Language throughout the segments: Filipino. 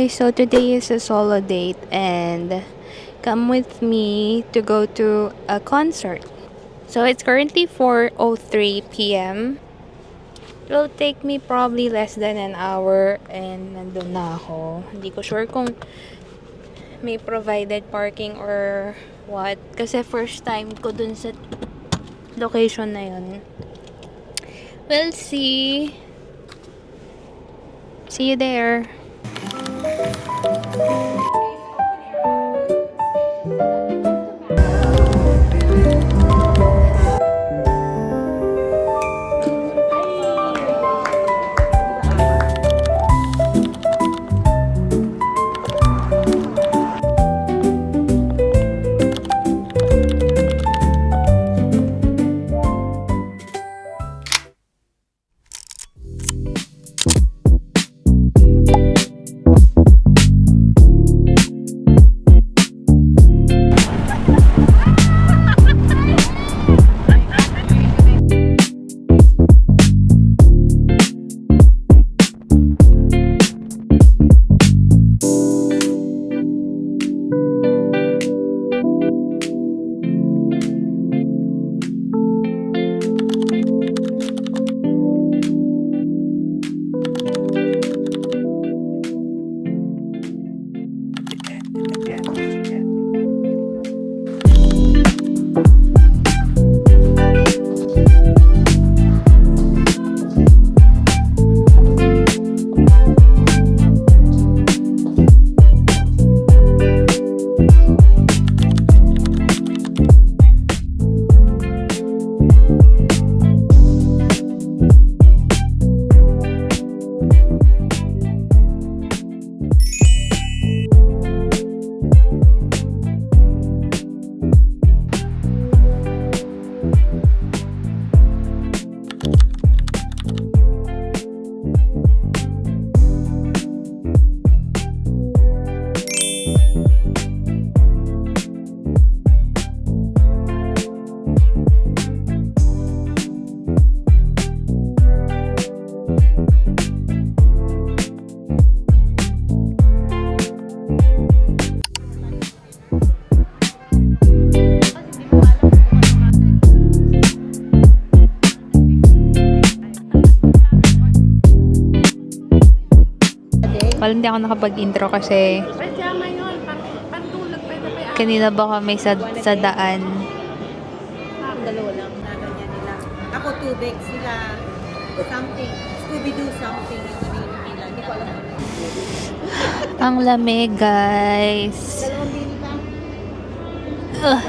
guys, so today is a solo date and come with me to go to a concert. So it's currently 4:03 p.m. It will take me probably less than an hour and nandun na ako. Hindi ko sure kung may provided parking or what. Kasi first time ko dun sa location na yun. We'll see. See you there. Well, hindi ako nakapag-intro kasi kanina ba kami sa daan. Dalawa lang na ganyan nila. Ako tubig sila something. Scooby-Doo something. Nila. Hindi ko alam ano. Ang lamig, guys. Dalawang bili ka? Ugh.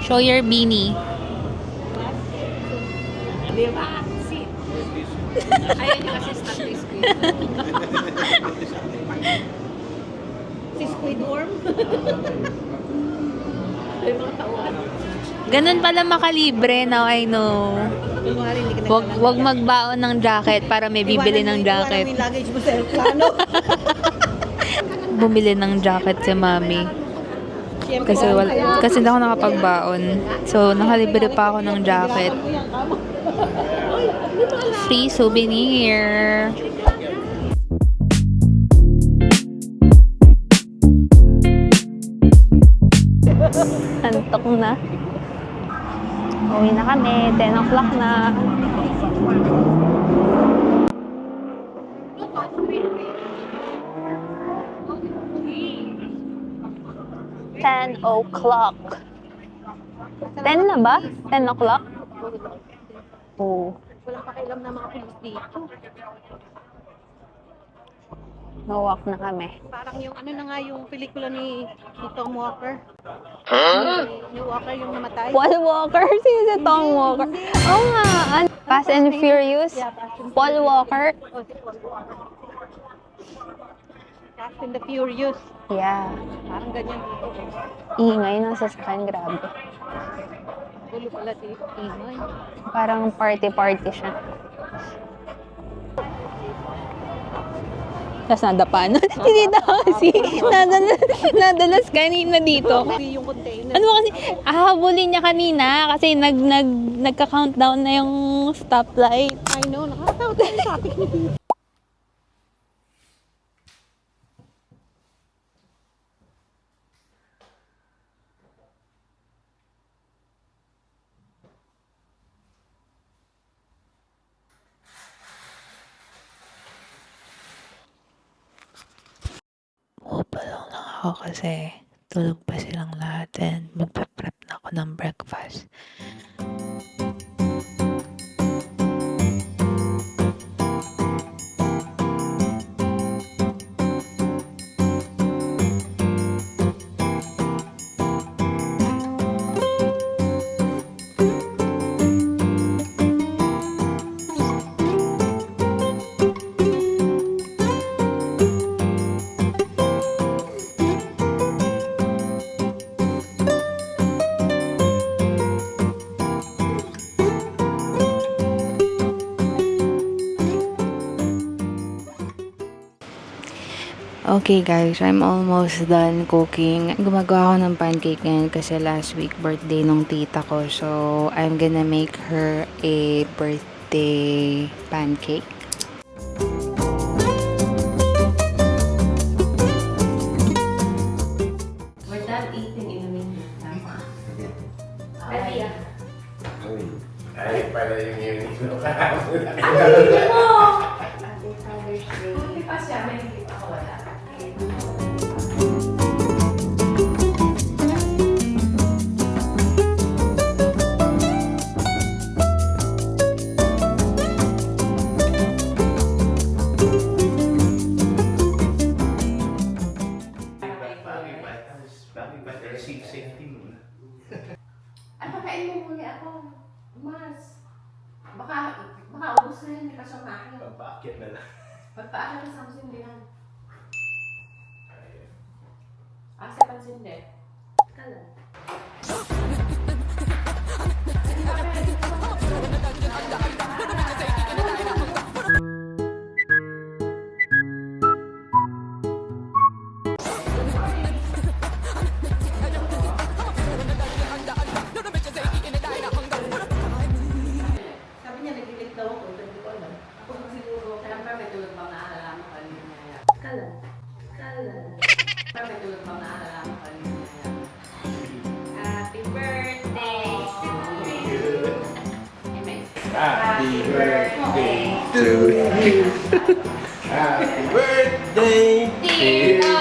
Show your beanie. Di ba? Sit. Ayaw niyo kasi stop ni Squid. Si Squidworm? Ay, mga tauhan. Ganun pala makalibre, now I know. Kunwari, hindi ka Wag magbaon ng jacket para may bibili ng jacket. Iwanan mo yung luggage mo sa aeroplano. Bumili ng jacket si mami. Kasi hindi ako nakapagbaon. So, nakalibre pa ako ng jacket. Free souvenir. Antok na. Uwi na kami. 10 o'clock na. Ten o'clock. 10 na ba? 10 o'clock? Oo. Walang pakialam na mga pulis dito. Nawak na kami. Parang yung ano na nga yung pelikula ni Tom Walker. Huh? Ni Walker yung namatay. Paul Walker? Sino si Tom Walker? Oo nga. Fast and Furious? Yeah, Fast and Paul Walker? Oh, si Paul Walker. Fast and the Furious. Yeah. Parang ganyan dito. Ingay ng sasakyan. Grabe. Gulo pala dito. Ingay. Parang party-party siya. Tapos nadapa na. Hindi na kasi. Nadalas kanina dito. Yung container. Ano kasi, hahabulin niya kanina kasi nagka-countdown na yung stoplight. I know, nakakatawa tayo sa akin. ako kasi tulog pa silang lahat and magpe-prep na ako ng breakfast. Okay guys, I'm almost done cooking. Gumagawa ako ng pancake ngayon kasi last week birthday nung tita ko. So, I'm gonna make her a birthday pancake. We're done eating in a minute. Ay, para yung unique mo kahapon. Hindi pa siya, may hindi pa ako wala. Bakit ba safety mo? Ay, pakain mo muna ako. Mas. Baka ubos na yun, hindi pa siya makain. Pagpakit na lang. Magpaakit na sa masindihan. Asa pansindi? Kalan. Sabi niya, nag-ilit daw ako. Hindi ko alam. Ako siguro. Kaya pa may tulog bang naalala mo kanina? Kalan. Pa may tulog bang naalala mo kanina? Happy birthday to you. Amen. Happy birthday to you. Happy birthday, Tito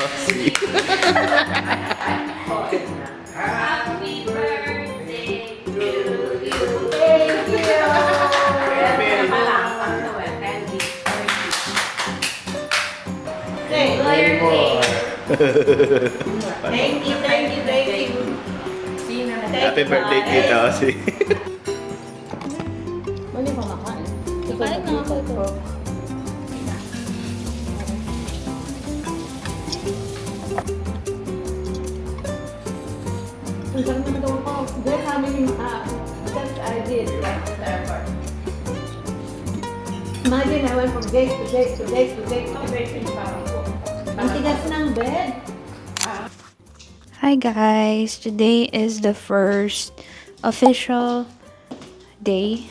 Oxy. Happy birthday to you. Thank you! Lawyer cake. Thank you. Happy birthday, Tita Oxy. Mali ba makain? Kain na ako ito. Ang sarap naman daw ko. Very family that I did like the airport. Imagine I went from gate to gate to gate to gate. Ang tigas ng bed. Hi guys, today is the first official day.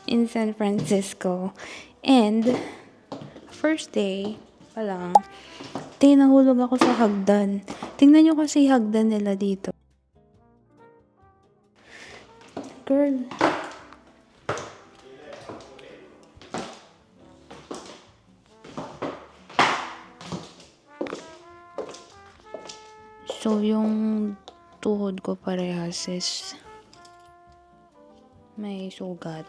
In San Francisco. And first day pa lang, nahulog ako sa hagdan. Tingnan nyo kasi hagdan nila dito. Girl. So, yung tuhod ko parehas is may sugat.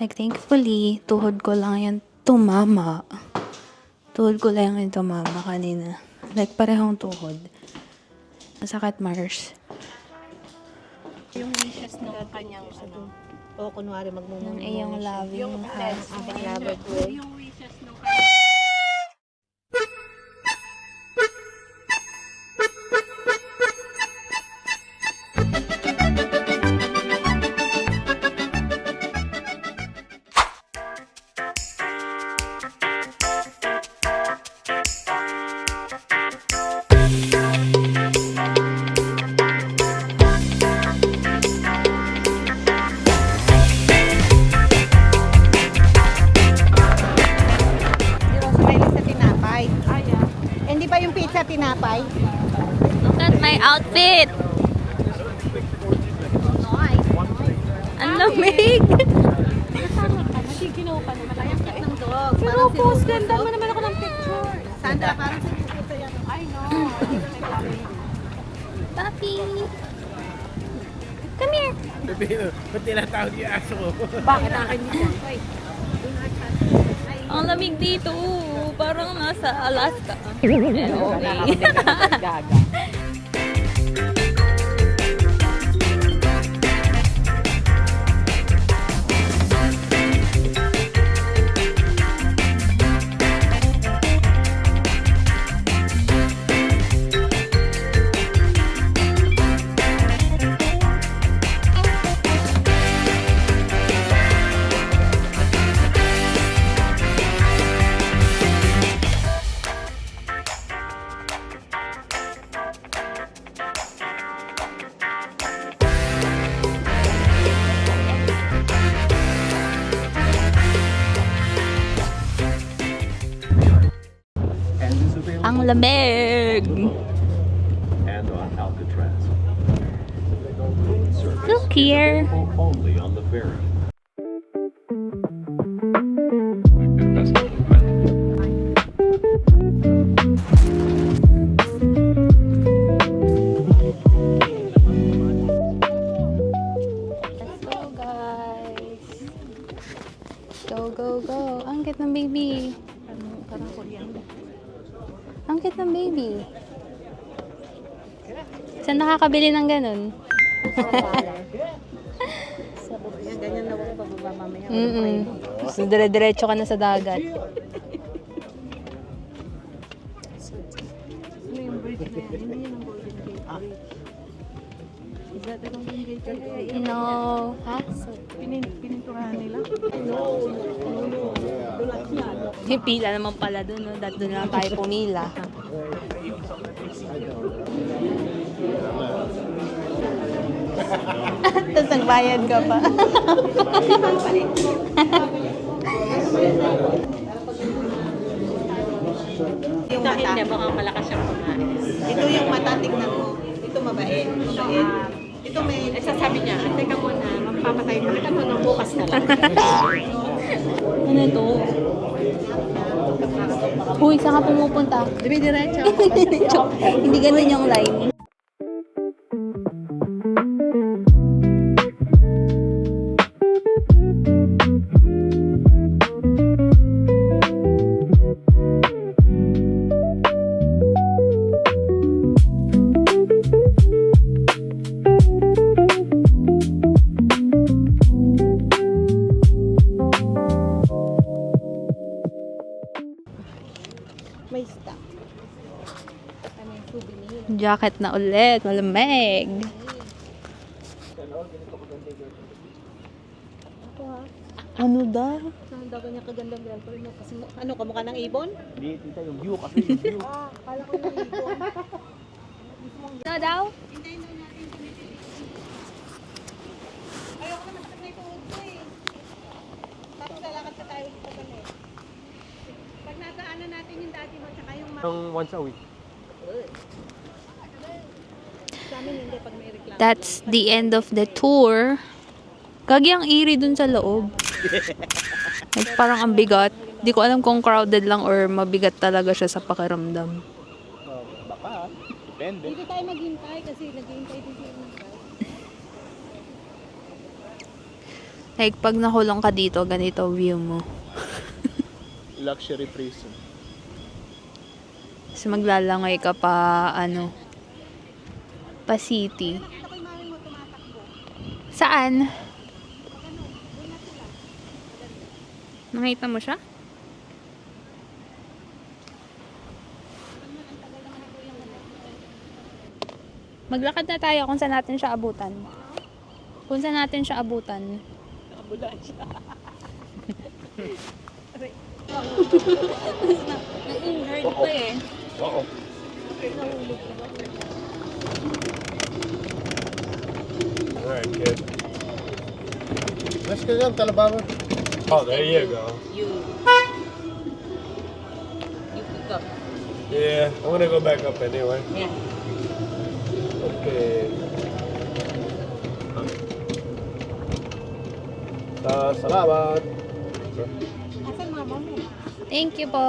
Like, thankfully, tuhod ko lang yan tumama. Tuhod ko lang yan tumama kanina. Like, parehong tuhod. Masakit, Mars. Yung wishes ng kanyang ano. O kunwari magmumuni. Ng iyong loving husband. Yung wishes ng tinapay. Look at my outfit! Ang lamig! Pero post, ganda mo naman ako ng picture. Sandra, parang si Puputo yan. I know. Papi! Come here! Ba't tinatawag yung aso ko? Bakit akin dito? Ang lamig dito. Parang nasa Alaska. Okay. Gaga. Ang lamig! And on Alcatraz. Look here! Only on the ferry. Let's go, guys! Go, go, go! Ang cute ng baby! Ang cute ng baby! Saan nakakabili ng ganun? Yan, ganyan na ako pababa mamaya. So, dire-diretso ka na sa dagat. Ano yung bridge na yan? Hindi yan ang Golden Gate Bridge. Is that the Golden Gate Bridge? No. Ha? Pininturahan nila? May pila naman pala doon, no? Dahil doon lang tayo pumila. Tapos nagbayad ka pa. Yung mata. Hindi, baka malakas siyang kumain. Ito yung mata, tignan mo. Ito mabait. Mabait. Ito may... sasabi niya, teka muna, mapapatay mo. Ito nung bukas na lang. Ano ito? Uy, saan ka pumupunta? Diretso. Hindi ganun yung line. May stock. Jacket na ulit. Malamig. Ano daw? Saan daw kanya kagandang girlfriend mo? Kasi ano, kamukha ng ibon? Hindi, tita, yung view kasi yung view. Kala ko ng ibon. Ano daw? Ayoko naman sa may tuhod ko eh. Tapos lalakad pa tayo dito kami. Pag nadaanan natin yung dati mo, tsaka yung Once a week. sa amin hindi pag may reklamo. That's the end of the tour. Gagi ang iri dun sa loob. Like, parang ang bigat. Di ko alam kung crowded lang or mabigat talaga siya sa pakiramdam. Baka, depende. Dito tayo maghintay kasi naghihintay din sila ng bus. Like, pag nakulong ka dito, ganito view mo. Luxury prison. Kasi maglalangay ka pa, pa city. Saan? Nakita mo siya? Maglakad na tayo kung saan natin siya abutan. Kung saan natin siya abutan. Na-injured pa eh. Oo. Alright, kid. Let's go down, Talababa. Oh, there you go. You pick up. Yeah, I'm gonna go back up anyway. Yeah. Okay. Salamat. Asan mama mo? Thank you po.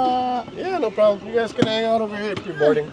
Yeah, no problem. You guys can hang out over here if you're boarding.